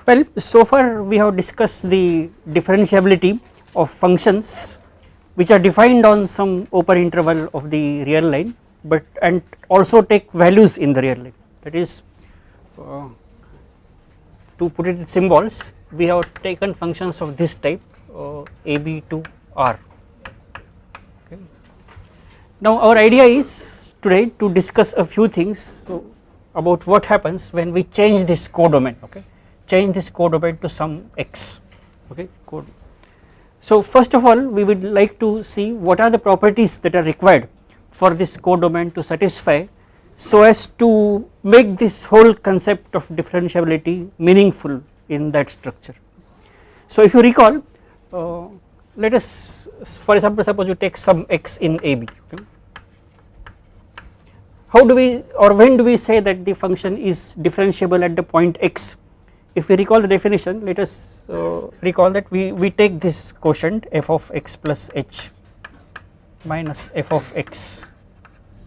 Well, so far we have discussed the differentiability of functions which are defined on some open interval of the real line, but and also take values in the real line. That is, to put it in symbols, we have taken functions of this type AB to R. Okay. Now our idea is today to discuss a few things about what happens when we change this codomain. Okay, change this codomain to some x. Okay, code. So first of all, we would like to see what are the properties that are required for this codomain to satisfy, so as to make this whole concept of differentiability meaningful in that structure. So if you recall, let us, for example, suppose you take some x in AB. Okay. How do we, or when do we say that the function is differentiable at the point x? If we recall the definition, let us recall that we take this quotient f of x plus h minus f of x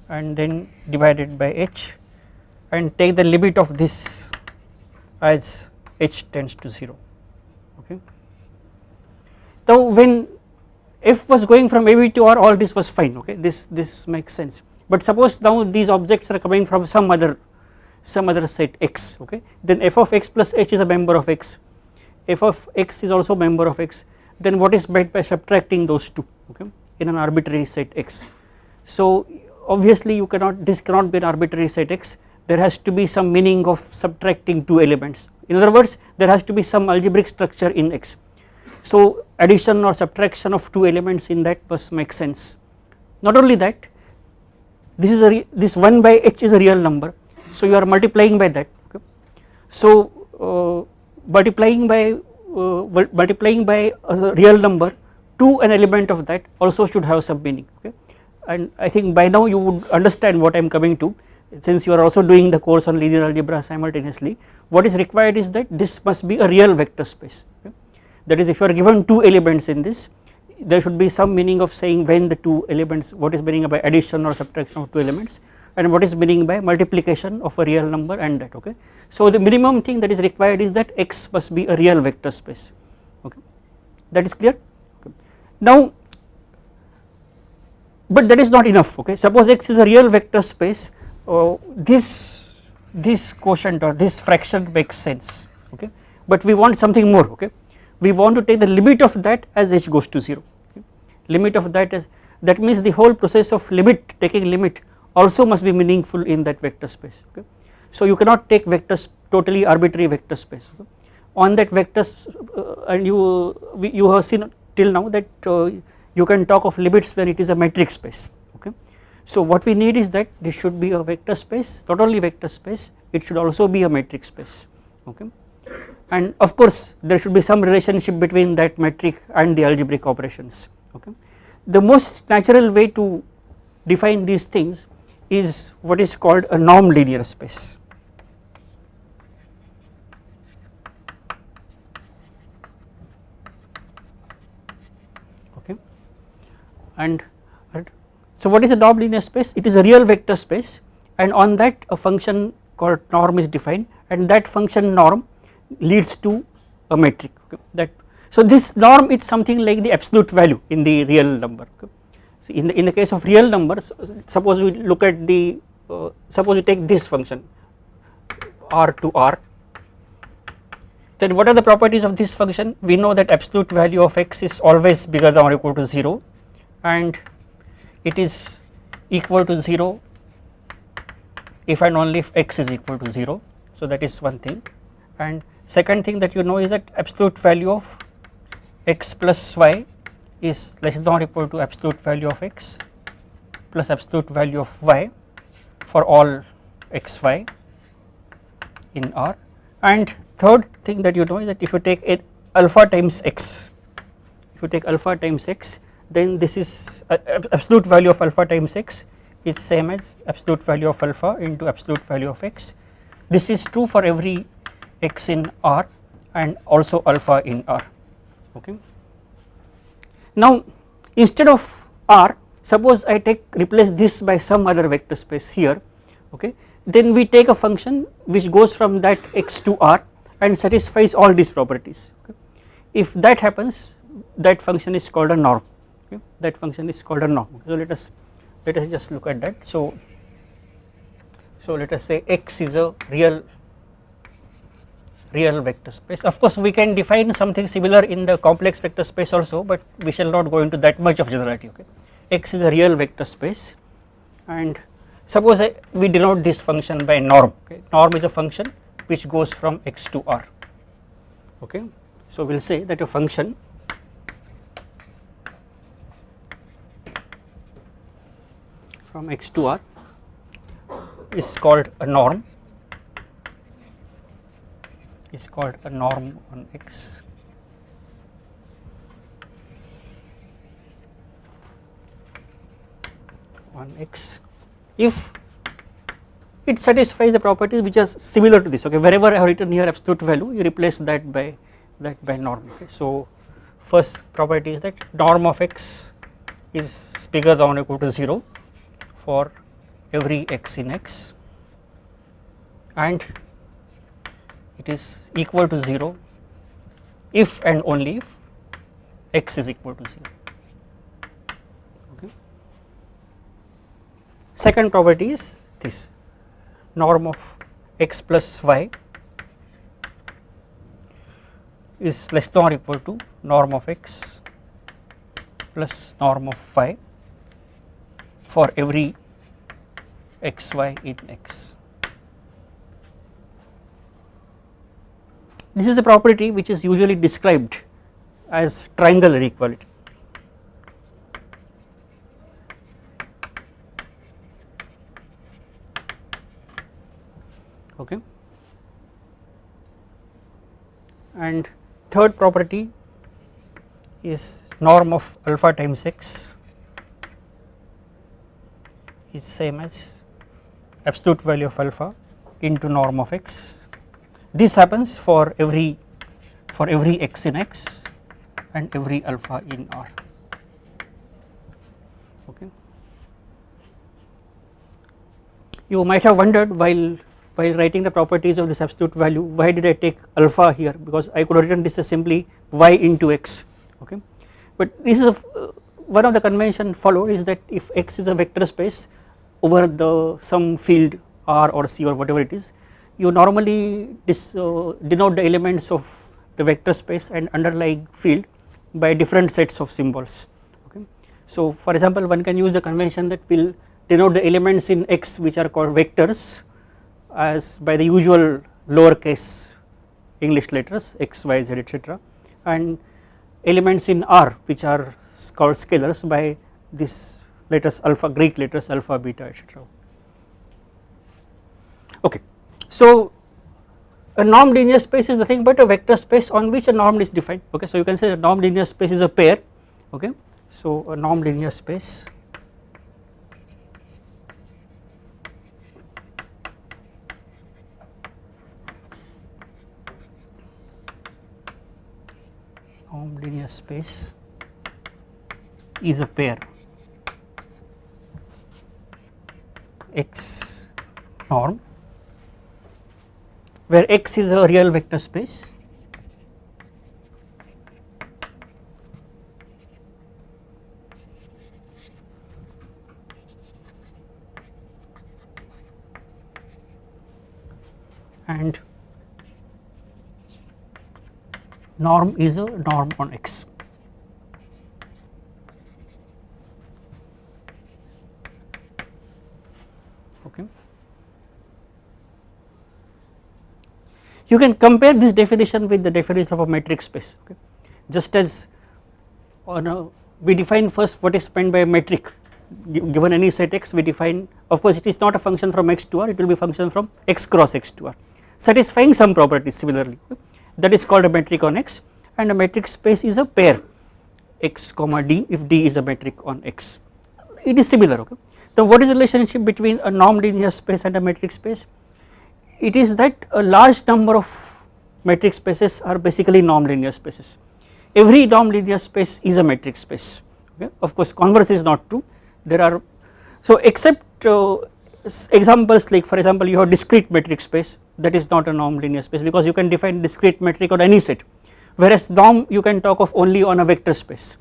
and then divided by h, and take the limit of this as h tends to 0. Okay. Now when f was going from AB to R, all this was fine. Okay, this makes sense. But suppose now these objects are coming from some other set x. Okay, then f of x plus h is a member of x, f of x is also member of x. Then what is meant by subtracting those two? Okay, in an arbitrary set x. So obviously you cannot, this cannot be an arbitrary set x. There has to be some meaning of subtracting two elements. In other words, there has to be some algebraic structure in x. So addition or subtraction of two elements in that must make sense. Not only that, this is this 1 by h is a real number, so you are multiplying by that. Okay. So multiplying by a real number to an element of that also should have some meaning. Okay. And I think by now you would understand what I am coming to, since you are also doing the course on linear algebra simultaneously. What is required is that this must be a real vector space. Okay. That is, if you are given two elements in this, there should be some meaning of saying when the two elements, what is meaning by addition or subtraction of two elements, and what is meaning by multiplication of a real number and that. Okay. So the minimum thing that is required is that x must be a real vector space. Okay. That is clear. Okay. Now, but that is not enough. Okay. Suppose x is a real vector space, this quotient or this fraction makes sense. Okay. But we want something more. Okay. We want to take the limit of that as h goes to 0. Okay. Limit of that is, that means the whole process of taking limit also must be meaningful in that vector space. Okay. So you cannot take vectors, totally arbitrary vector space. Okay. On that vectors, and you have seen till now that you can talk of limits when it is a metric space. Okay. So what we need is that this should be a vector space, not only vector space, it should also be a metric space. Okay. And of course there should be some relationship between that metric and the algebraic operations. Okay. The most natural way to define these things is what is called a norm linear space. Okay. And so what is a norm linear space? It is a real vector space, and on that a function called norm is defined, and that function norm leads to a metric. Okay. That, so this norm is something like the absolute value in the real number. Okay. So in the case of real numbers, suppose we look at the suppose we take this function r to r, then what are the properties of this function? We know that absolute value of x is always bigger than or equal to 0, and it is equal to 0 if and only if x is equal to 0. So that is one thing. And second thing that you know is that absolute value of x plus y is less than or equal to absolute value of x plus absolute value of y for all x y in R. And third thing that you know is that if you take alpha times x, then this is absolute value of alpha times x is same as absolute value of alpha into absolute value of x. This is true for every x in R and also alpha in R. Okay. Now instead of R, suppose I replace this by some other vector space here. Okay. Then we take a function which goes from that x to R and satisfies all these properties. Okay. If that happens, that function is called a norm. Okay. That function is called a norm. So let us just look at that. So let us say X is a real vector space. Of course, we can define something similar in the complex vector space also, but we shall not go into that much of generality. Okay. X is a real vector space, and suppose we denote this function by norm. Okay. Norm is a function which goes from X to R. Okay. So we will say that a function from X to R is called a norm, on X. If it satisfies the properties which are similar to this. Okay, wherever I have written here absolute value, you replace that by norm. Okay. So first property is that norm of X is bigger than or equal to 0 for every X in X, and it is equal to 0 if and only if X is equal to 0. Okay. Second property is this, norm of X plus Y is less than or equal to norm of X plus norm of Y for every xy in X. This is a property which is usually described as triangular equality. Okay. And third property is norm of alpha times X is same as absolute value of alpha into norm of X. This happens for every X in X and every alpha in R. Okay. You might have wondered while writing the properties of this absolute value, why did I take alpha here, because I could have written this as simply y into X. Okay. But this is one of the convention followed is that if X is a vector space over some field R or C or whatever it is, you normally denote the elements of the vector space and underlying field by different sets of symbols. Okay. So for example, one can use the convention that will denote the elements in X which are called vectors as by the usual lowercase English letters X, Y, Z, etc., and elements in R which are called scalars by this letters alpha, Greek letters alpha, beta, etc. Okay. So a normed linear space is nothing but a vector space on which a norm is defined. Okay. So you can say a normed linear space is a pair. Okay. So a normed linear space is a pair X norm where X is a real vector space and norm is a norm on X. Okay. You can compare this definition with the definition of a metric space. Okay. Just as we define first what is meant by a metric. Given any set X, we define, of course it is not a function from X to R, it will be a function from X cross X to R, satisfying some properties similarly. Okay. That is called a metric on X, and a metric space is a pair X comma D if D is a metric on X. It is similar. Okay. Now what is the relationship between a normed linear space and a metric space? It is that a large number of metric spaces are basically normed linear spaces. Every normed linear space is a metric space. Okay. Of course converse is not true. There are, so except examples like for example you have discrete metric space, that is not a norm linear space, because you can define discrete metric on any set, whereas norm you can talk of only on a vector space.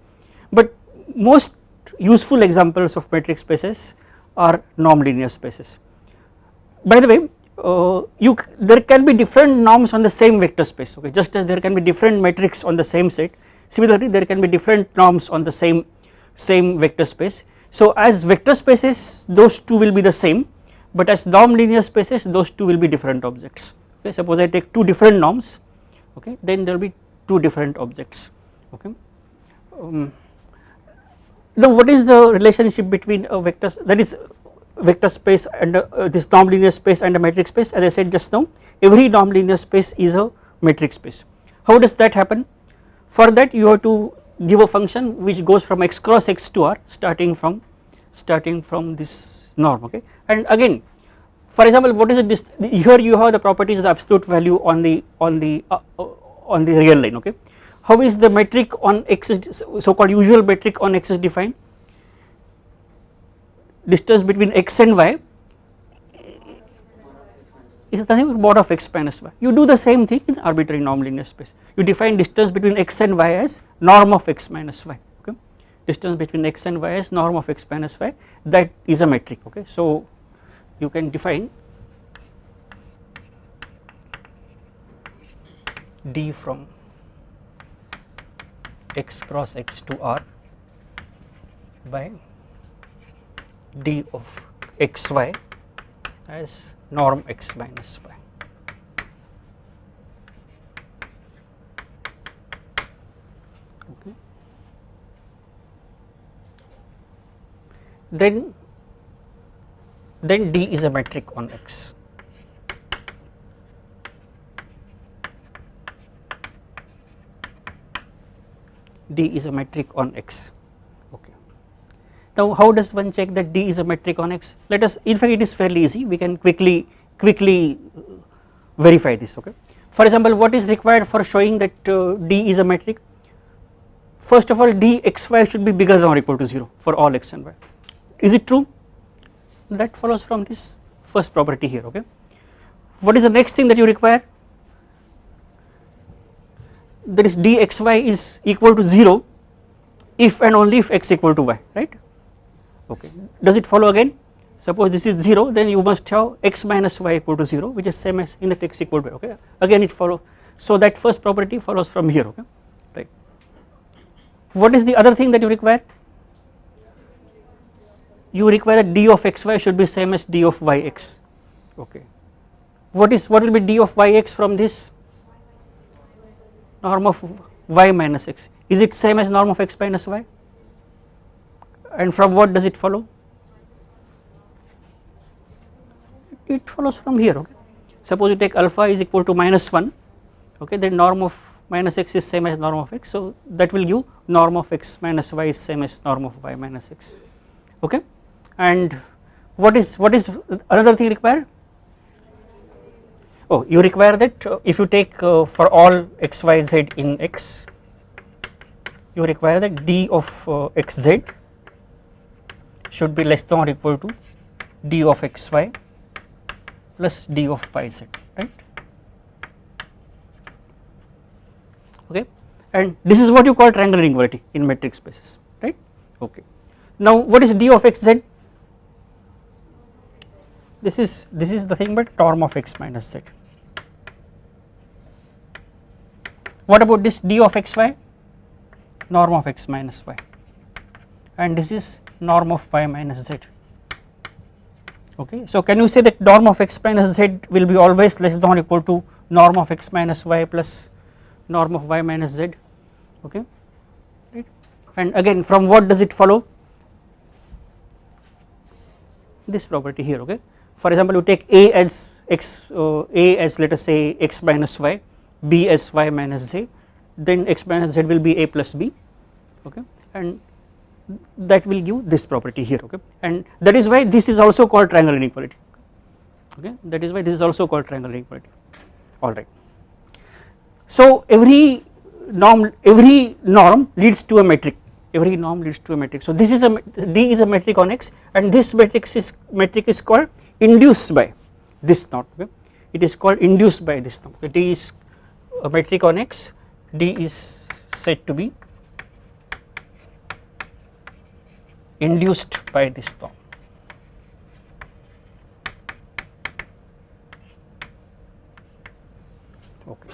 But most useful examples of metric spaces are norm linear spaces. By the way, there can be different norms on the same vector space, okay, just as there can be different metrics on the same set, similarly there can be different norms on the same vector space. So as vector spaces those two will be the same, but as norm linear spaces those two will be different objects, okay. Suppose I take two different norms, okay, then there will be two different objects, okay. Now what is the relationship between a vector, that is vector space and this norm linear space and a metric space? As I said just now, every norm linear space is a metric space. How does that happen? For that you have to give a function which goes from x cross x to r, starting from this norm, okay. And again, for example, what is this? Here you have the properties of the absolute value on the real line, okay. How is the metric on x, so called usual metric on x is defined? Distance between x and y is nothing but mod of x minus y. You do the same thing in arbitrary norm linear space. You define distance between x and y as norm of x minus y, okay. Distance between x and y as norm of x minus y, that is a metric, okay. So you can define d from x cross x to r by d of xy as norm x minus y. Okay. Then d is a metric on x. D is a metric on x, okay. Now how does one check that d is a metric on x? Let us, in fact it is fairly easy, we can quickly verify this, okay. For example, what is required for showing that d is a metric? First of all, dxy should be bigger than or equal to 0 for all x and y. Is it true? That follows from this first property here, okay. What is the next thing that you require? That is dxy is equal to 0 if and only if x equal to y, right, okay. Does it follow again? Suppose this is 0, then you must have x minus y equal to 0, which is same as in that x equal to y, okay. Again it follows, so that first property follows from here, okay, right. What is the other thing that you require? You require that d of xy should be same as d of yx, okay. What will be d of yx from this? Norm of y minus x. Is it same as norm of x minus y? And from what does it follow? It follows from here, okay. Suppose you take alpha is equal to -1, okay, then norm of minus x is same as norm of x, so that will give norm of x minus y is same as norm of y minus x, okay. And what is another thing required? Oh, you require that if you take for all x, y, z in x, you require that d of xz should be less than or equal to d of xy plus d of yz, right, okay. And this is what you call triangular inequality in metric spaces, right, okay. Now what is d of xz? This is the thing but norm of x minus z. What about this d of xy? Norm of x minus y, and this is norm of y minus z, okay. So can you say that norm of x minus z will be always less than or equal to norm of x minus y plus norm of y minus z, okay, right. And again, from what does it follow? This property here, okay. For example, you take a as let us say x minus y, b as y minus z, then x minus z will be a plus b, okay, and that will give this property here, okay. And that is why this is also called triangular inequality, okay, that is why this is also called triangular inequality, alright. So every norm leads to a metric, every norm leads to a metric. So this is d is a metric on x, and this metric is called induced by this norm, okay. it is called induced by this norm. D is a metric on X, D is said to be induced by this norm. Okay.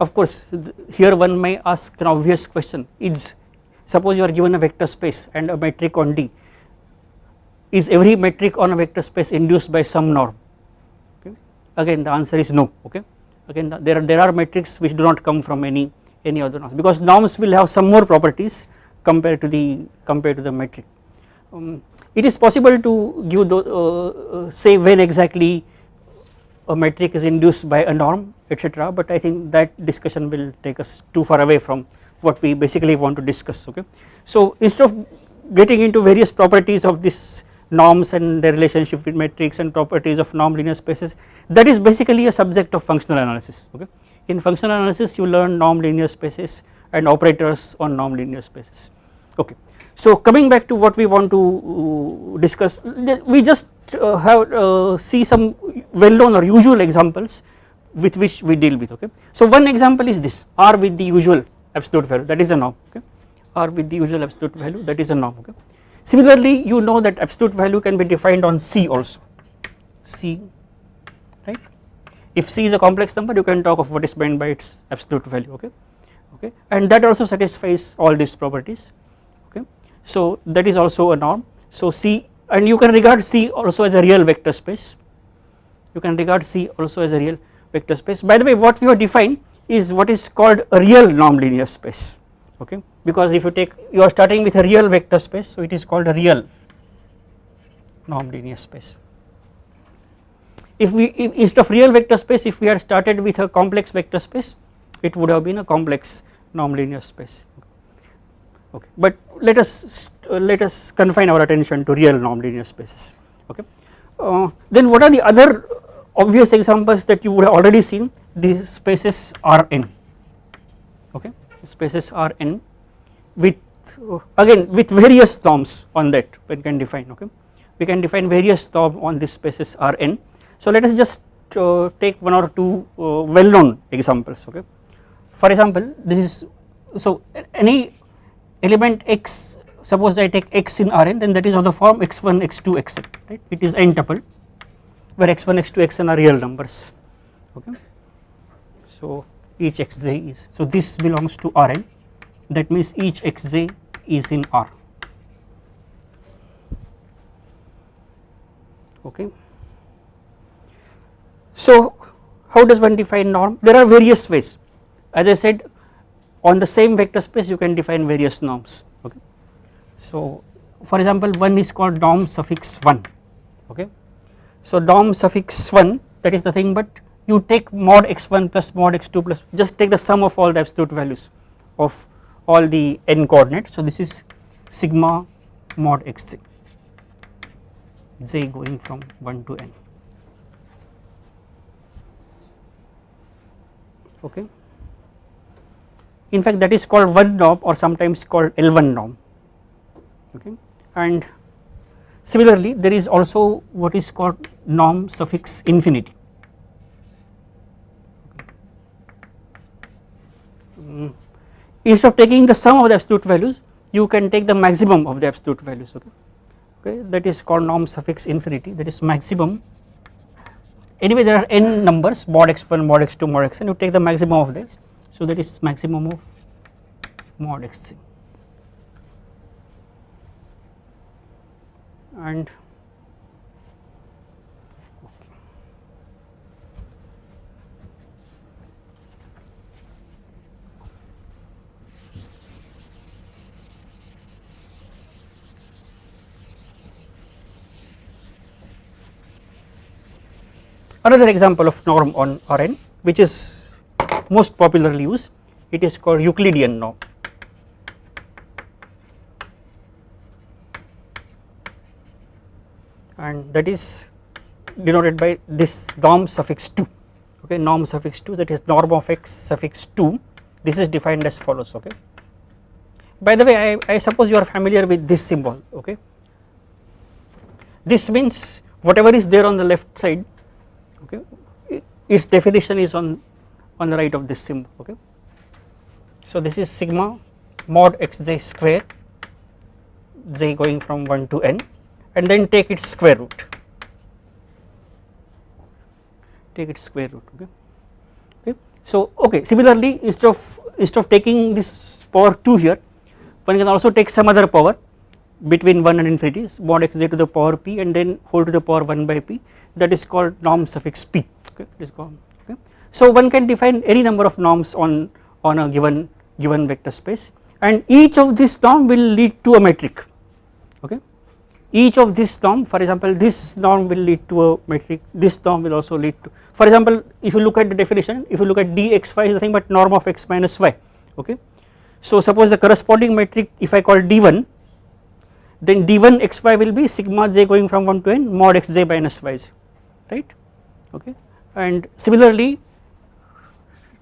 Of course, here one may ask an obvious question, is suppose you are given a vector space and a metric on D, is every metric on a vector space induced by some norm? Okay. Again the answer is no. Okay. Again there are metrics which do not come from any other norms, because norms will have some more properties compared to the metric. It is possible to give say when exactly a metric is induced by a norm, etc., but I think that discussion will take us too far away from what we basically want to discuss. Okay. So instead of getting into various properties of this norms and their relationship with metrics and properties of norm linear spaces, that is basically a subject of functional analysis. Okay. In functional analysis you learn norm linear spaces and operators on norm linear spaces. Okay. So coming back to what we want to discuss, we just have see some well known or usual examples with which we deal with. Okay. So one example is this, R with the usual absolute value, that is a norm. Okay. R with the usual absolute value, that is a norm. Okay. Similarly you know that absolute value can be defined on C also, C, right. If C is a complex number you can talk of what is meant by its absolute value. Okay. Okay. And that also satisfies all these properties. Okay. So that is also a norm. So C, and you can regard C also as a real vector space, you can regard C also as a real vector space. By the way, what we have defined is what is called a real norm linear space. Okay. Because if you are starting with a real vector space, so it is called a real norm linear space. If instead of real vector space, if we had started with a complex vector space, it would have been a complex norm linear space. Okay. But let us confine our attention to real norm linear spaces. Okay. Then what are the other obvious examples that you would have already seen? These spaces Rn. Okay. Spaces Rn with again with various norms on that we can define. Okay. We can define various norms on these spaces Rn. So let us just take one or two well known examples. Okay. For example, this is, so any element x, suppose I take x in Rn, then that is of the form x1 x2 xn, right. It is n tuple where x1 x2 xn are real numbers. Okay. So each xj is, so this belongs to Rn, that means each xj is in R. Okay. So how does one define norm? There are various ways. As I said, on the same vector space you can define various norms. Okay. So for example, one is called norm suffix 1. Okay. So norm suffix 1, that is nothing but you take mod x1 plus mod x2 plus, just take the sum of all the absolute values of all the n coordinates. So this is sigma mod xj, j going from 1 to n. Okay. In fact that is called one norm or sometimes called L1 norm. Okay. And similarly there is also what is called norm suffix infinity. Instead of taking the sum of the absolute values, you can take the maximum of the absolute values. Okay. Okay. That is called norm suffix infinity, that is maximum. Anyway there are n numbers, mod x1, mod x2, mod xn, you take the maximum of this, so that is maximum of mod xj. And another example of norm on Rn, which is most popularly used, it is called Euclidean norm. And that is denoted by this norm suffix 2. Okay, norm suffix 2, that is norm of x suffix 2, this is defined as follows. Okay. By the way, I suppose you are familiar with this symbol. Okay. This means whatever is there on the left side, okay, its definition is on the right of this symbol, okay. So this is sigma mod xj square, j going from 1 to n, and then take its square root, okay. Okay. So okay, similarly instead of taking this power 2 here, one can also take some other power between 1 and infinity, mod xj to the power p and then whole to the power 1 by p, that is called norm suffix p, okay, it is called, okay. So one can define any number of norms on a given vector space, and each of this norm will lead to a metric, okay. Each of this norm, for example this norm will lead to a metric, this norm will also lead to, for example if you look at the definition, if you look at dxy is nothing but norm of x minus y, okay. So suppose the corresponding metric if I call d1, then d1 xy will be sigma j going from 1 to n mod xj minus yj, right, okay. And similarly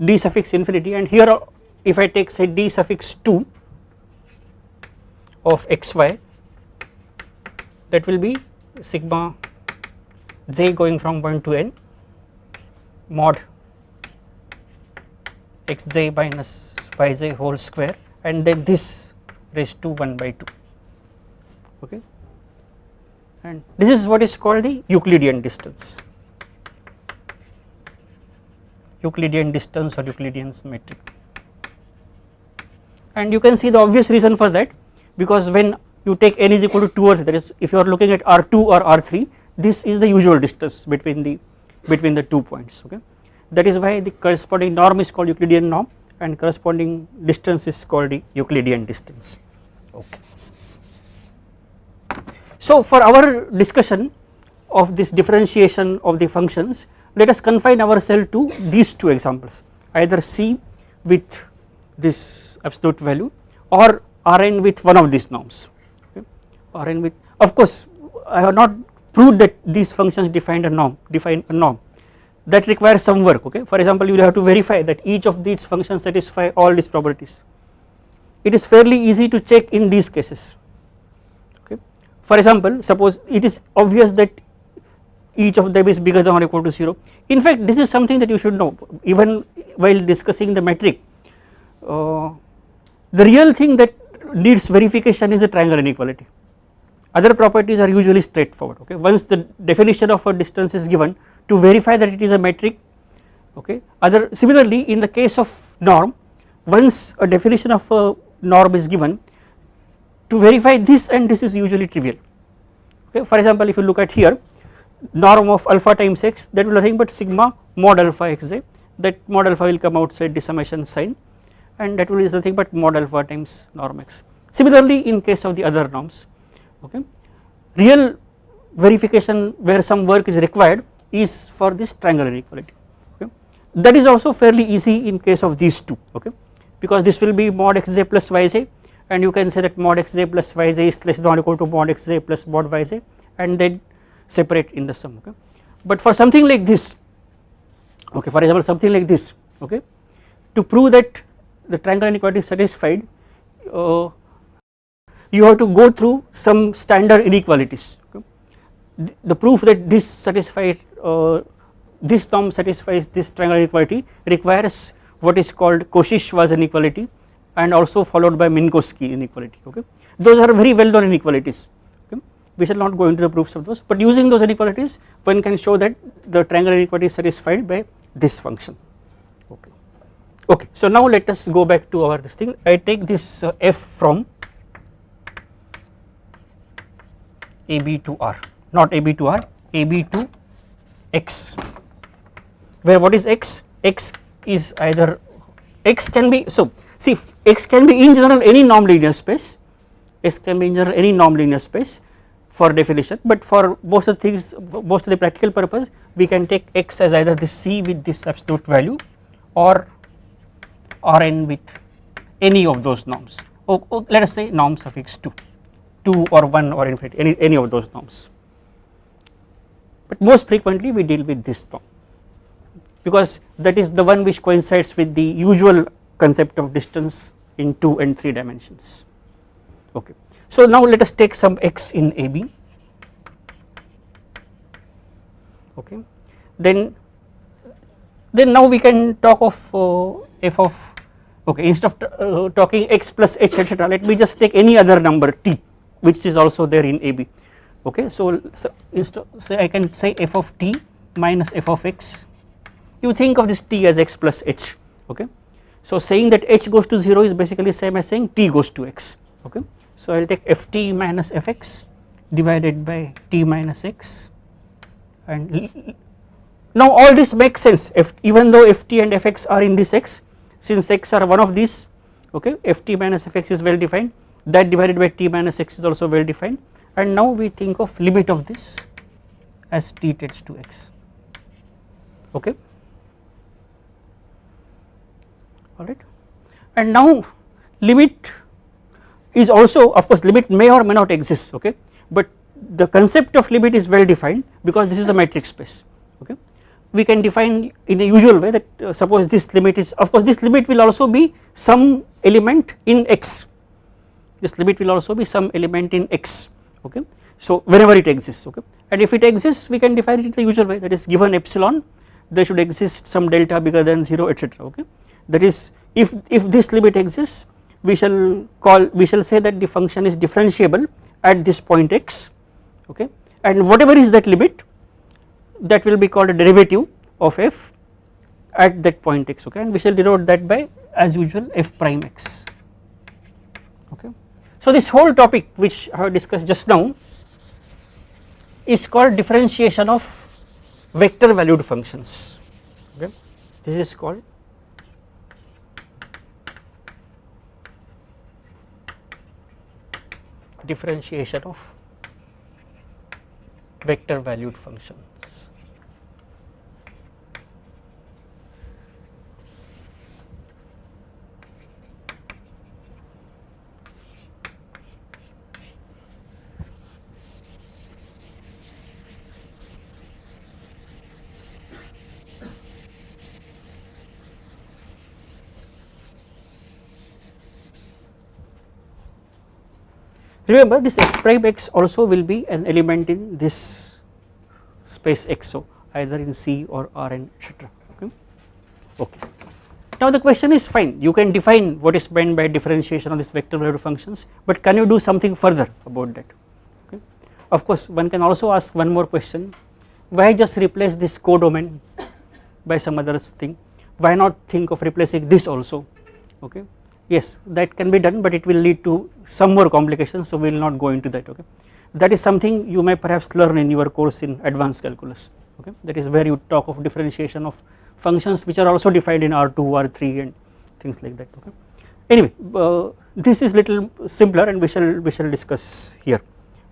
d suffix infinity, and here if I take say d suffix 2 of xy, that will be sigma j going from 1 to n mod xj minus yj whole square, and then this raised to 1 by 2, okay. And this is what is called the Euclidean distance, Euclidean distance or Euclidean metric. And you can see the obvious reason for that, because when you take n is equal to 2 or 3, that is if you are looking at R2 or R3, this is the usual distance between the 2 points, okay. That is why the corresponding norm is called Euclidean norm and corresponding distance is called the Euclidean distance, okay. So for our discussion of this differentiation of the functions, let us confine ourselves to these two examples, either C with this absolute value or Rn with one of these norms, okay. Rn with, of course I have not proved that these functions define a norm, that requires some work, okay. For example you will have to verify that each of these functions satisfy all these properties. It is fairly easy to check in these cases, okay. For example suppose it is obvious that each of them is bigger than or equal to 0. In fact this is something that you should know even while discussing the metric. The real thing that needs verification is the triangle inequality, other properties are usually straightforward, okay. Once the definition of a distance is given, to verify that it is a metric, okay. Similarly in the case of norm, once a definition of a norm is given, to verify this and this is usually trivial, okay. For example if you look at here, norm of alpha times x, that will nothing but sigma mod alpha xj, that mod alpha will come outside the summation sign, and that will is nothing but mod alpha times norm x. Similarly in case of the other norms, okay, real verification where some work is required is for this triangle inequality, okay. That is also fairly easy in case of these two, okay, because this will be mod xj plus yj, and you can say that mod xj plus yj is less than or equal to mod xj plus mod yj, and then separate in the sum, okay. But for something like this, okay, for example something like this, okay, to prove that the triangle inequality is satisfied, you have to go through some standard inequalities, okay. The proof that this satisfies this norm satisfies this triangle inequality requires what is called Cauchy-Schwarz inequality and also followed by Minkowski inequality, okay. Those are very well known inequalities, okay. We shall not go into the proofs of those, but using those inequalities one can show that the triangle inequality is satisfied by this function, okay. Okay, so now let us go back to our this thing. I take this f from AB to R, not AB to R, AB to X, where what is X? X is either, X can be, so see X can be in general any norm linear space, X can be in general any norm linear space for definition, but for most of the things, most of the practical purpose we can take X as either this C with this absolute value or Rn with any of those norms, or let us say norm suffix 2 or 1 or infinity, any of those norms, but most frequently we deal with this norm because that is the one which coincides with the usual concept of distance in 2 and 3 dimensions, okay. So now let us take some x in AB, okay. Then now we can talk of f of, okay, instead of talking x plus h etc., let me just take any other number t which is also there in AB, okay. So say I can say f of t minus f of x, you think of this t as x plus h, okay. So saying that h goes to 0 is basically same as saying t goes to x, okay. So I will take ft minus fx divided by t minus x, and now all this makes sense, even though ft and fx are in this x, since x are one of these, okay, ft minus fx is well defined, that divided by t minus x is also well defined, and now we think of limit of this as t tends to x, okay, alright. And now limit is also, of course limit may or may not exist, okay, but the concept of limit is well defined because this is a metric space, okay. We can define in a usual way that suppose this limit is, of course this limit will also be some element in x, this limit will also be some element in x, okay. So whenever it exists, okay, and if it exists we can define it in the usual way, that is given epsilon there should exist some delta bigger than 0 etc., okay. That is if this limit exists we shall say that the function is differentiable at this point x, okay, and whatever is that limit that will be called a derivative of f at that point x, okay, and we shall denote that by as usual f prime x, okay. So this whole topic which I have discussed just now is called differentiation of vector valued functions, okay. This is called differentiation of vector valued functions. Remember this f prime x also will be an element in this space x, so either in C or Rn etc., okay. Okay. Now the question is fine, you can define what is meant by differentiation of this vector valued functions, but can you do something further about that, okay. Of course one can also ask one more question, why just replace this codomain by some other thing, why not think of replacing this also, okay. Yes, that can be done, but it will lead to some more complications, so we will not go into that, okay. That is something you may perhaps learn in your course in advanced calculus, okay, that is where you talk of differentiation of functions which are also defined in R2, R3 and things like that, okay. Anyway, this is little simpler and we shall discuss here,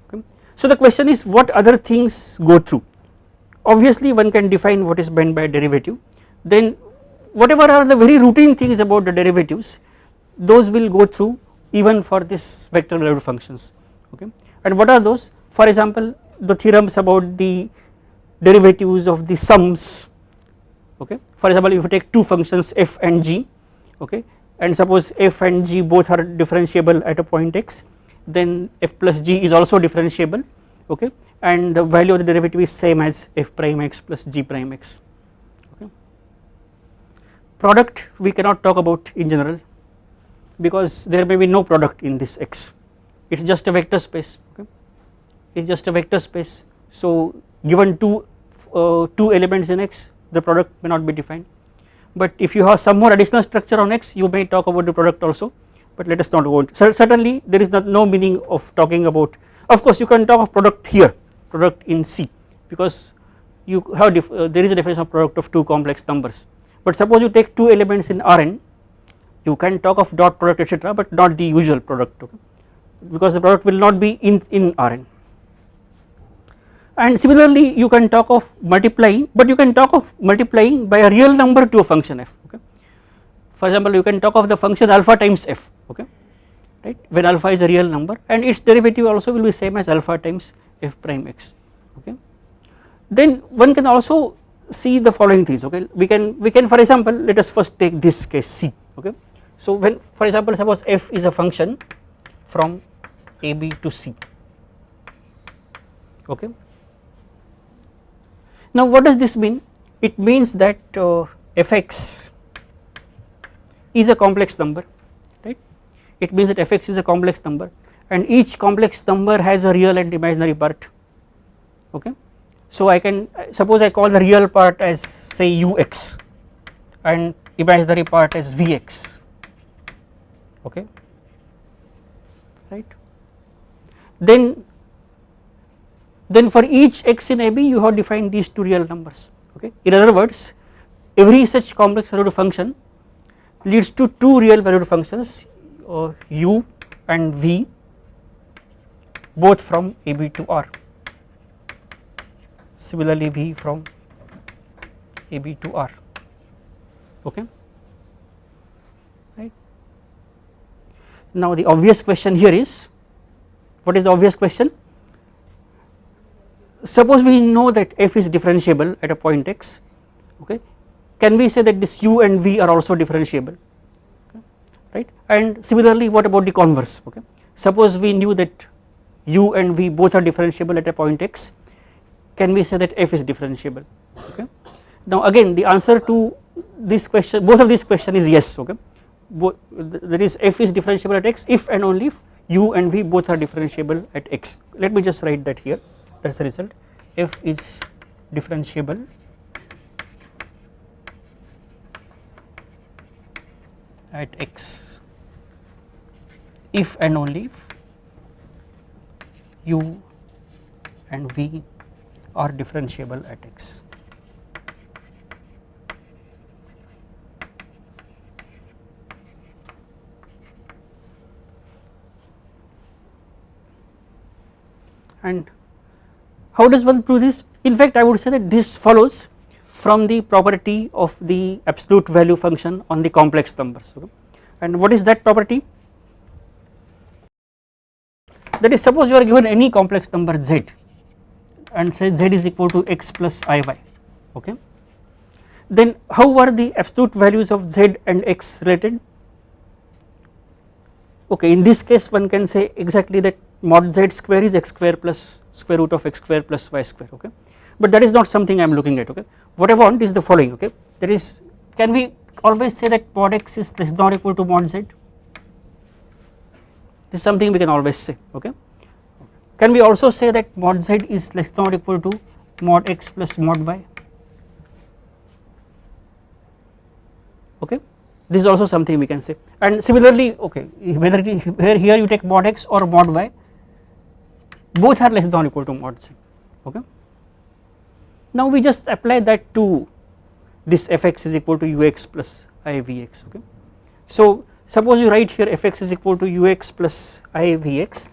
okay. So the question is what other things go through, obviously one can define what is meant by derivative, then whatever are the very routine things about the derivatives, those will go through even for this vector valued functions, okay. And what are those? For example, the theorems about the derivatives of the sums, okay. For example, if you take two functions f and g, okay, and suppose f and g both are differentiable at a point x, then f plus g is also differentiable, okay, and the value of the derivative is same as f prime x plus g prime x, okay. Product we cannot talk about in general because there may be no product in this x, it is just a vector space, okay, it is just a vector space. So given two elements in x, the product may not be defined, but if you have some more additional structure on x you may talk about the product also, but let us not go into, certainly there is no meaning of talking about, of course you can talk of product here, product in C, because you have there is a definition of product of two complex numbers, but suppose you take two elements in Rn, you can talk of dot product etc., but not the usual product, okay, because the product will not be in Rn. And similarly you can talk of multiplying, but you can talk of multiplying by a real number to a function f, okay. For example, you can talk of the function alpha times f, okay, right, when alpha is a real number and its derivative also will be same as alpha times f prime x, okay. Then one can also see the following things, okay, we can for example let us first take this case C, okay. So when for example suppose f is a function from AB to C, okay, Now what does this mean? It means that fx is a complex number, right. It means that fx is a complex number and each complex number has a real and imaginary part, okay. So I can suppose I call the real part as say ux and imaginary part as vx, okay, right. Then for each x in AB you have defined these two real numbers, okay. In other words, every such complex valued function leads to two real valued functions u and v both from AB to R. Similarly v from AB to R, okay, right. Now the obvious question here is, what is the obvious question? Suppose we know that f is differentiable at a point x, okay, can we say that this u and v are also differentiable, okay, right. And similarly what about the converse, okay, suppose we knew that u and v both are differentiable at a point x, can we say that f is differentiable, okay. Now again the answer to this question, both of these question is yes, okay, that is f is differentiable at x if and only if u and v both are differentiable at x. Let me just write that here, that is the result, f is differentiable at x if and only if u and v are differentiable at x. And how does one prove this? In fact I would say that this follows from the property of the absolute value function on the complex numbers, okay. And what is that property? That is, suppose you are given any complex number z and say z is equal to x plus iy, okay, then how are the absolute values of z and x related? Okay, in this case one can say exactly that mod z square is x square plus square root of x square plus y square, okay, but that is not something I am looking at, okay. What I want is the following, okay, that is, can we always say that mod x is less than or equal to mod z? This is something we can always say, okay. Can we also say that mod z is less than or equal to mod x plus mod y, okay, this is also something we can say. And similarly, okay, whether here you take mod x or mod y, both are less than or equal to mod z, okay. Now we just apply that to this fx is equal to ux plus I vx, okay. So suppose you write here fx is equal to ux plus I vx,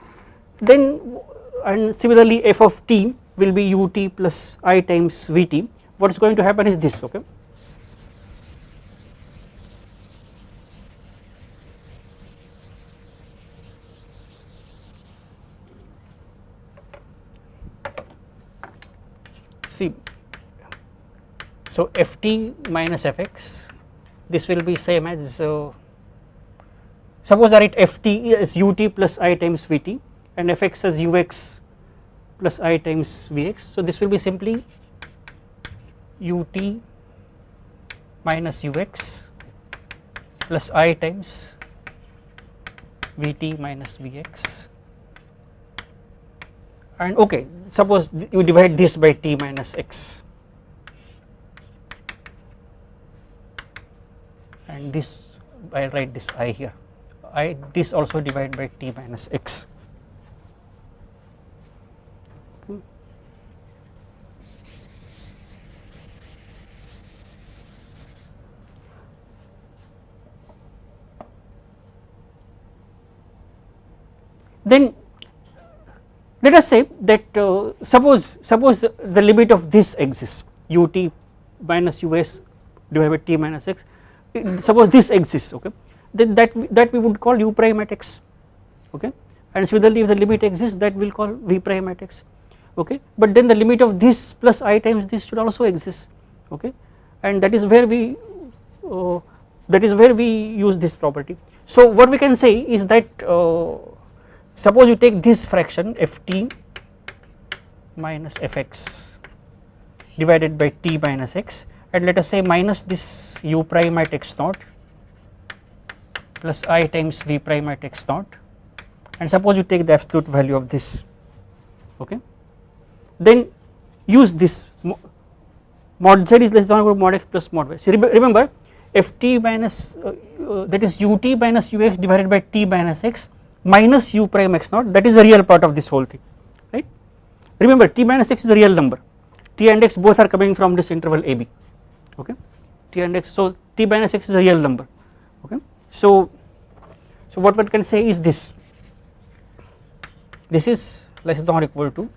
then and similarly f of t will be ut plus I times vt. What is going to happen is this, okay. See, so ft minus fx, this will be same as, suppose I write ft as ut plus I times vt and fx as ux plus I times vx, so this will be simply ut minus ux plus I times vt minus vx. And okay, suppose you divide this by t minus x and this, I will write this I here, this also divide by t minus x, okay. Then let us say that suppose the limit of this exists, ut minus us divided by t minus x, suppose this exists, okay, then that we would call u prime at x, okay, and similarly if the limit exists that we will call v prime at x, okay, but then the limit of this plus I times this should also exist, okay, and that is where we use this property. So what we can say is that suppose you take this fraction ft minus fx divided by t minus x, and let us say minus this u prime at x naught plus I times v prime at x naught, and suppose you take the absolute value of this, okay. Then use this mod z is less than or equal to mod x plus mod y. So remember ft minus that is ut minus ux divided by t minus x minus u prime x naught, that is the real part of this whole thing, right. Remember t minus x is a real number, t and x both are coming from this interval ab, okay, t and x, so t minus x is a real number, okay. So what one can say is this is less than or equal to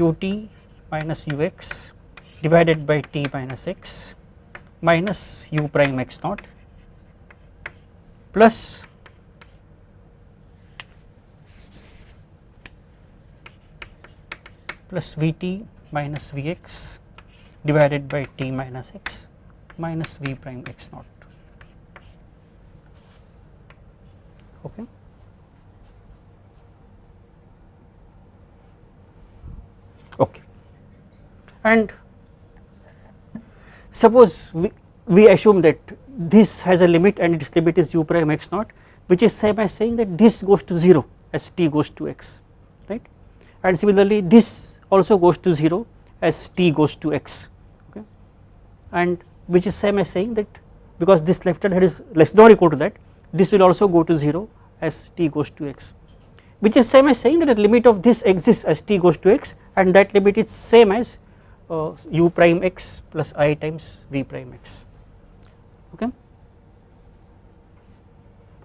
ut minus ux divided by t minus x minus u prime x naught plus vt minus vx divided by t minus x minus v prime x naught, okay. Okay, and suppose we assume that this has a limit and its limit is u prime x naught, which is same as saying that this goes to 0 as t goes to x, right, and similarly this also goes to 0 as t goes to x, okay, and which is same as saying that because this left hand is less than or equal to that, this will also go to 0 as t goes to x, which is same as saying that the limit of this exists as t goes to x, and that limit is same as u prime x plus I times v prime x, okay.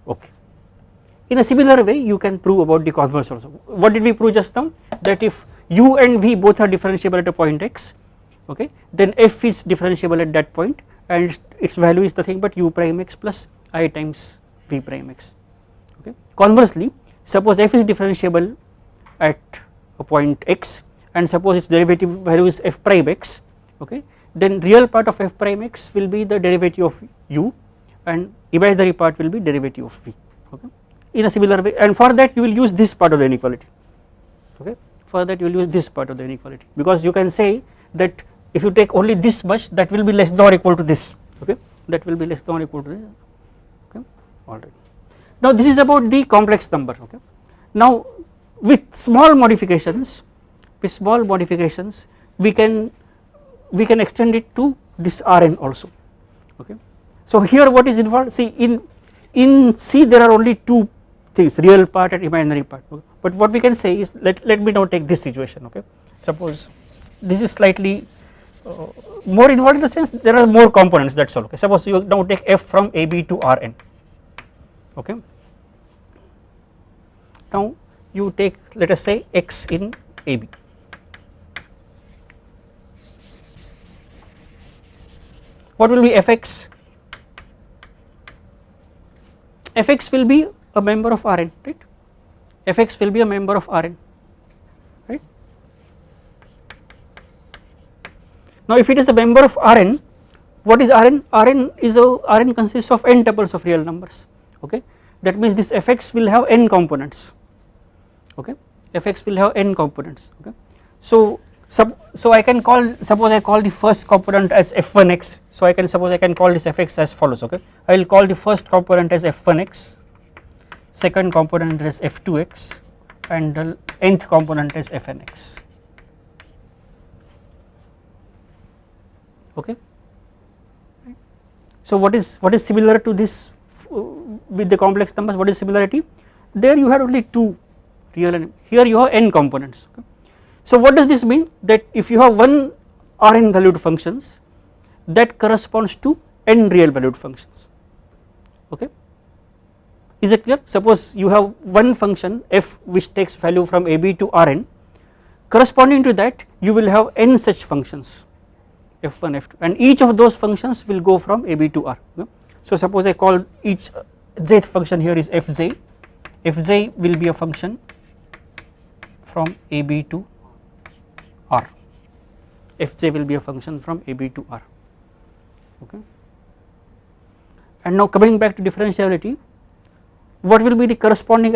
Okay. In a similar way you can prove about the converse also. What did we prove just now? That if u and v both are differentiable at a point x, okay, then f is differentiable at that point and its value is nothing but u prime x plus I times v prime x, okay. Conversely, suppose f is differentiable at a point x and suppose its derivative value is f prime x, okay, then real part of f prime x will be the derivative of u and imaginary part will be derivative of v, okay. In a similar way, and for that you will use this part of the inequality, okay, for that you will use this part of the inequality, because you can say that if you take only this much, that will be less than or equal to this, okay, that will be less than or equal to this, okay, alright. Now this is about the complex number, okay. Now with small modifications we can extend it to this Rn also, okay. So here what is involved, see in C there are only two things, real part and imaginary part, okay? But what we can say is, let me now take this situation, okay. Suppose this is slightly more involved in the sense there are more components, that is all, okay. Suppose you now take f from AB to Rn, okay. Now you take, let us say, x in AB, what will be fx? Fx will be a member of Rn, right, fx will be a member of Rn, right. Now if it is a member of Rn, what is Rn? Rn consists of n tuples of real numbers, okay. That means this fx will have n components, okay, fx will have n components, okay. So I can call, suppose I call the first component as f1x, so I can suppose I can call this fx as follows, okay. I will call the first component as f1x, second component as f2x and the nth component as fnx, okay. So what is similar to this with the complex numbers? What is similarity? There you had only two real and here you have n components, okay. So what does this mean? That if you have one Rn valued functions, that corresponds to n real valued functions, okay. Is it clear? Suppose you have one function f which takes value from AB to Rn, corresponding to that you will have n such functions f1, f2, and each of those functions will go from AB to R, okay? So suppose I call each jth function here is fj, fj will be a function from AB to R, fj will be a function from AB to R, okay. And now coming back to differentiability, what will be the corresponding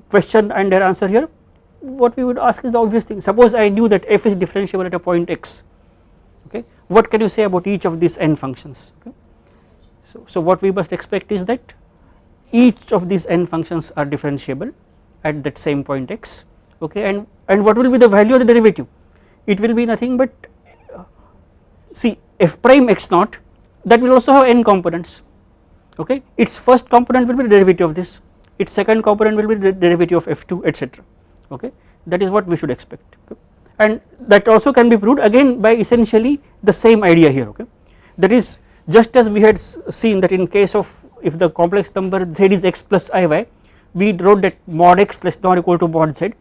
question and their answer here? what we would ask is the obvious thing. Suppose I knew that f is differentiable at a point x, okay, what can you say about each of these n functions, okay. So what we must expect is that each of these n functions are differentiable at that same point x, okay, and what will be the value of the derivative? It will be nothing but see f prime x naught, that will also have n components, okay, its first component will be the derivative of this, its second component will be the derivative of f2, etc., okay, that is what we should expect, okay. And that also can be proved again by essentially the same idea here, okay, that is just as we had seen that in case of if the complex number z is x plus iy, we wrote that mod x less than or equal to mod z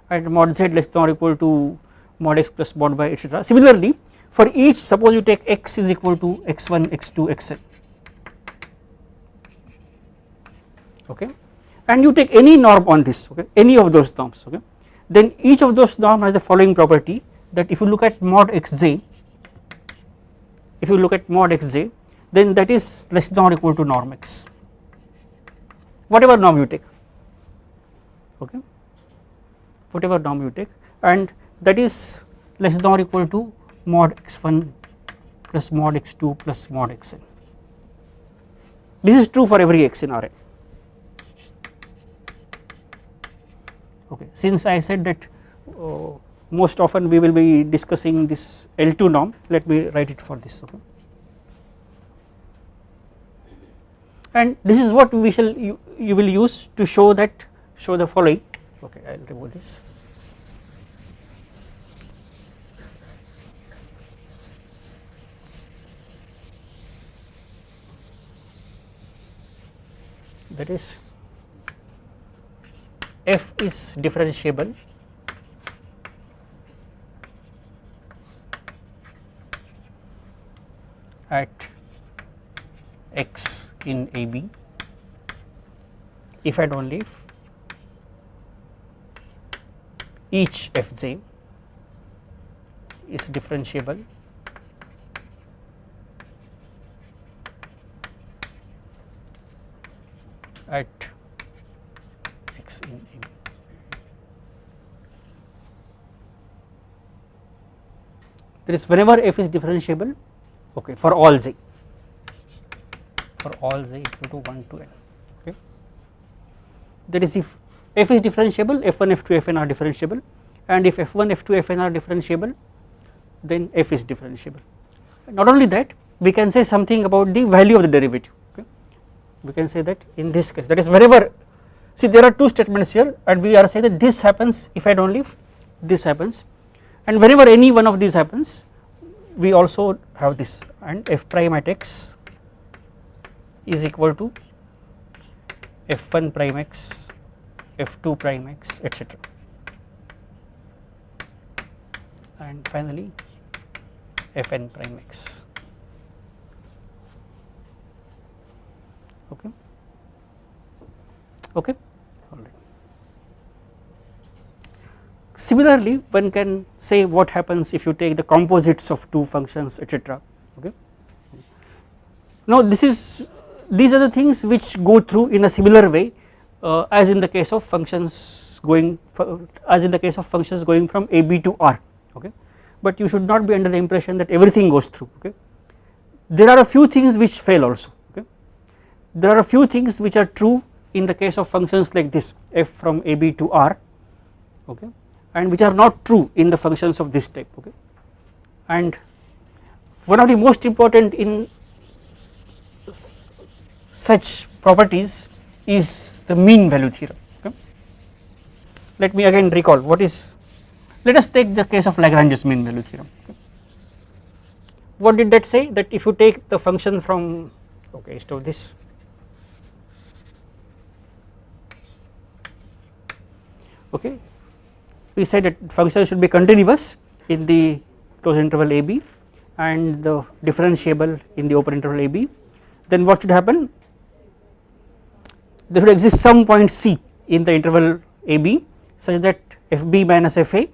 and mod z less than or equal to mod x plus mod y, etc. Similarly for each, suppose you take x is equal to x1 x2 xn, okay, and you take any norm on this, okay, any of those norms, okay, then each of those norms has the following property, that if you look at mod xj, if you look at mod xj, then that is less than or equal to norm x, whatever norm you take, okay, whatever norm you take, and that is less than or equal to mod x1 plus mod x2 plus mod xn. This is true for every x in Rn, okay. Since I said that most often we will be discussing this L2 norm, let me write it for this, okay. And this is what we shall you will use to show the following, okay, I will remove this. That is f is differentiable at x in AB if and only if each fj is differentiable at x in AB. That is whenever f is differentiable, okay, for all z equal to 1 to n, okay. That is if f is differentiable, f1 f2 fn are differentiable, and if f1 f2 fn are differentiable, then f is differentiable. Not only that, we can say something about the value of the derivative, okay. We can say that in this case, that is wherever, see there are two statements here and we are saying that this happens if and only if this happens, and whenever any one of these happens we also have this, and f prime at x is equal to f1 prime x, f2 prime x, etc., and finally fn prime x, okay, okay, all right. Similarly, one can say what happens if you take the composites of two functions, etc., okay. Now these are the things which go through in a similar way as in the case of functions going from AB to R, okay, but you should not be under the impression that everything goes through, okay. There are a few things which fail also, okay. There are a few things which are true in the case of functions like this f from AB to R, okay, and which are not true in the functions of this type, okay. And one of the most important in such properties is the mean value theorem, okay. Let me again recall what is, let us take the case of Lagrange's mean value theorem, okay. What did that say? That if you take the function from, okay, so this, okay, we said that function should be continuous in the closed interval AB and the differentiable in the open interval AB, then what should happen? There should exist some point C in the interval AB such that fb minus fa,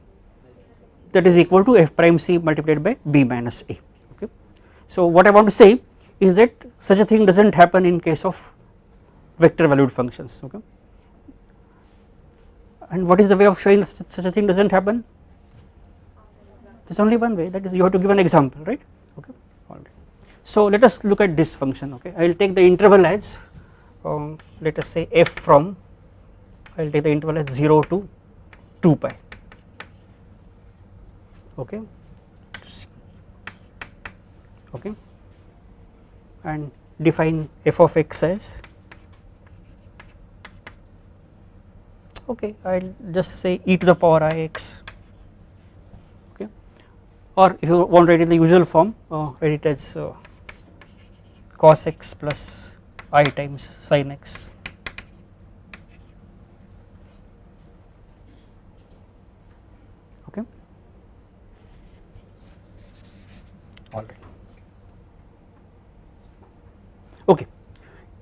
that is equal to f prime C multiplied by b minus a, okay. So what I want to say is that such a thing does not happen in case of vector valued functions, okay. and what is the way of showing such a thing does not happen? There is only one way, that is you have to give an example, right. Okay. All right. So let us look at this function. Okay, I will take the interval as let us say f from, I will take the interval as 0 to 2 pi. Okay. Okay, and define f of x as, okay, I will just say e to the power I x. Okay, or if you want to write in the usual form, write it as cos x plus I times sin x. Okay, all right. Okay,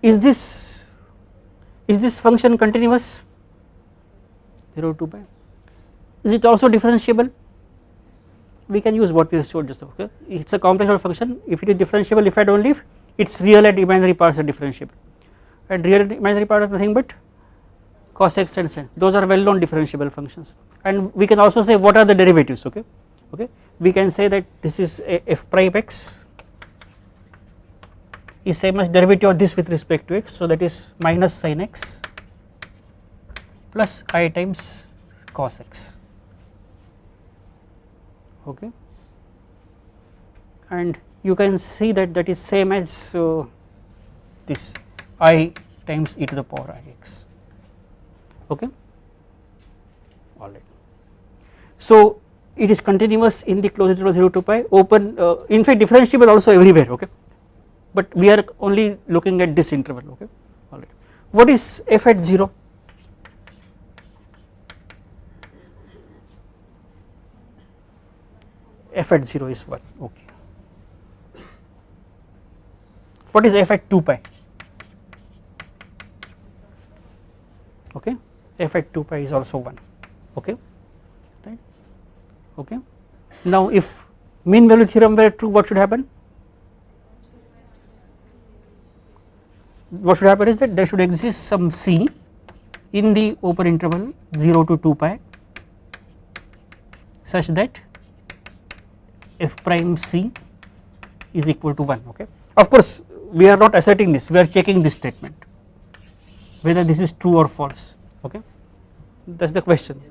is this function continuous 0 to 2 pi? Is it also differentiable? We can use what we showed just now. Okay, it is a complex order function. If it is differentiable, if I don't leave, its real and imaginary parts are differentiable, and real and imaginary part is nothing but cos x and sin. Those are well known differentiable functions, and we can also say what are the derivatives. Okay, okay, we can say that this is f prime x is same as derivative of this with respect to x, so that is minus sin x plus I times cos x. Okay, and you can see that that is same as this I times e to the power I x. Okay, all right. So it is continuous in the closed interval 0 to pi, open, in fact differentiable also everywhere. Okay, but we are only looking at this interval. Okay, all right. What is f at 0? F at 0 is 1. Okay. What is f at 2 pi? Okay, f at 2 pi is also 1. Okay, right. Okay. Now if mean value theorem were true, what should happen? What should happen is that there should exist some c in the open interval 0 to 2 pi such that f prime c is equal to 1. Okay, of course we are not asserting this, we are checking this statement whether this is true or false. Okay, that is the question.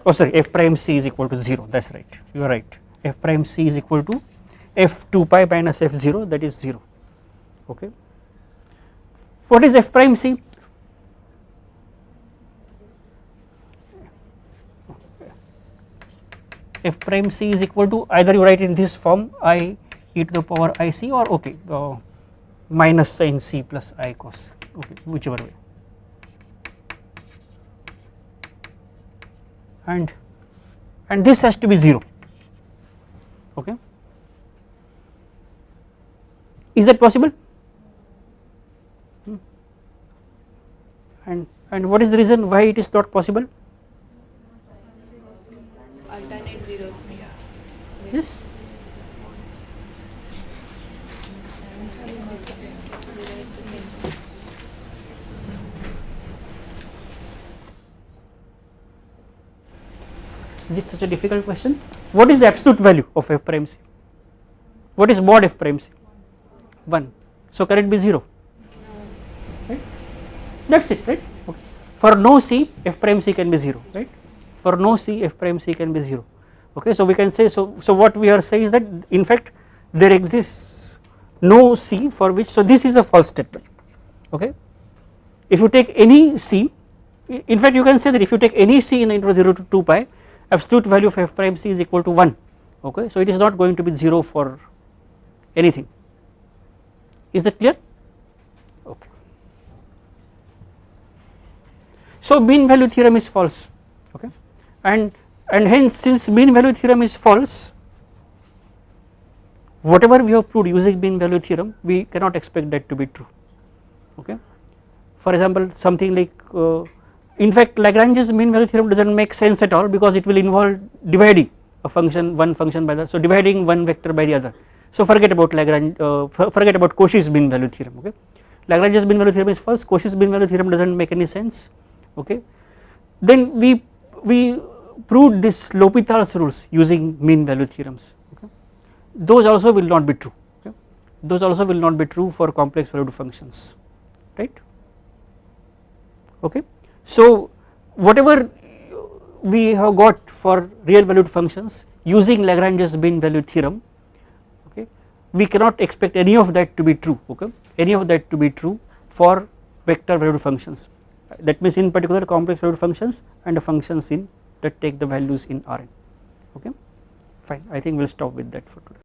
Oh sorry, f prime c is equal to 0, that is right, you are right. F prime c is equal to f 2 pi minus f 0, that is 0. Okay, what is f prime c? F prime c is equal to, either you write in this form I e to the power I c, or okay minus sin c plus I cos, okay, whichever way, and this has to be 0. Okay, is that possible? And what is the reason why it is not possible? Alternate zeros. Yes. Is it such a difficult question? What is the absolute value of f prime c? What is mod f prime c? 1. So can it be 0? Right? That is it, right? Okay. For no c, f prime c can be 0, right? For no c, f prime c can be 0. Okay, so we can say, so what we are saying is that in fact there exists no c for which, so this is a false statement. Okay, if you take any c, in fact you can say that if you take any c in the interval 0 to 2 pi, absolute value of f prime c is equal to 1. Okay, so it is not going to be 0 for anything. Is that clear? Okay. So mean value theorem is false. Okay, and hence since mean value theorem is false, whatever we have proved using mean value theorem, we cannot expect that to be true. Okay, for example something like in fact Lagrange's mean value theorem does not make sense at all, because it will involve dividing a function, one function by the other, so dividing one vector by the other. So forget about Lagrange, forget about Cauchy's mean value theorem. Okay, Lagrange's mean value theorem is false, Cauchy's mean value theorem does not make any sense. Okay, then we proved this L'Hopital's rules using mean value theorems, okay. Those also will not be true, okay. Those also will not be true for complex valued functions, right, okay. So whatever we have got for real valued functions using Lagrange's mean value theorem, okay, we cannot expect any of that to be true, okay, any of that to be true for vector valued functions, that means in particular complex valued functions and the functions in that take the values in Rn, okay. Fine, I think we will stop with that for today.